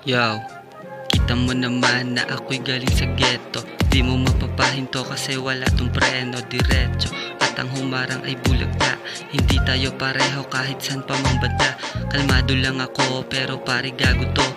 Yo, kita mo naman na ako'y galing sa ghetto. Di mo mapapahinto kasi wala tong preno diretso. At ang humarang ay bulagda. Hindi tayo pareho kahit san pa mang banda. Kalmado lang ako pero pare gago to.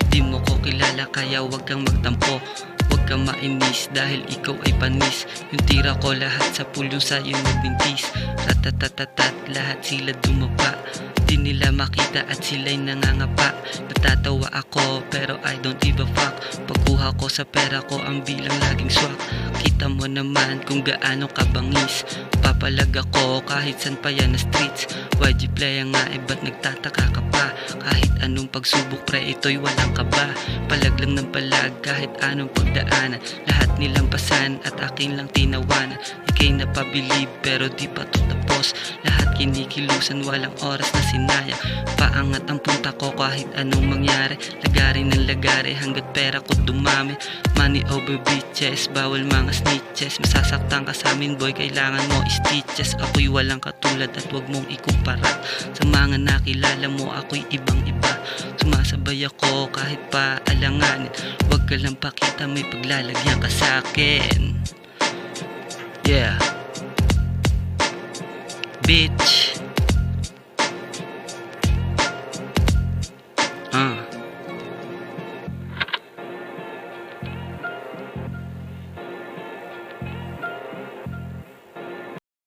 Di mo ko kilala kaya wag kang magtampo. Huwag kang mainis dahil ikaw ay panis. Yung tira ko lahat sa pulong sa'yo nagbintis. Ratatatatat lahat sila dumapa. Di nila makita at sila'y nangangapa. Natatawa ako pero I don't give a fuck. Pagkuha ko sa pera ko ang bilang laging swak. Kita mo naman kung gaano kabangis. Papalag ako kahit san pa yan na streets. YG playa nga eh ba't nagtataka ka pa? Kahit anong pagsubok pre ito'y walang kaba. Palag lang ng palag kahit anong pagdaanan. Lahat nilang pasan at akin lang tinawanan. Ika'y napabilib pero di pa to tapos. Lahat kinikilusan walang oras na sinayang. Paangat ang punta ko kahit anong mangyari. Lagari ng lagari hanggat pera ko dumami. Money over bitches, bawal mga snitches. Masasaktan ka sa amin boy, kailangan mo stitches. Ako'y walang katulad at wag mong ikumpara. Sa mga nakilala mo ako'y ibang iba. Sumasabay ako kahit pa alanganin. Wag ka lang pakita may paglalagyan ka sa'kin. Yeah Bitch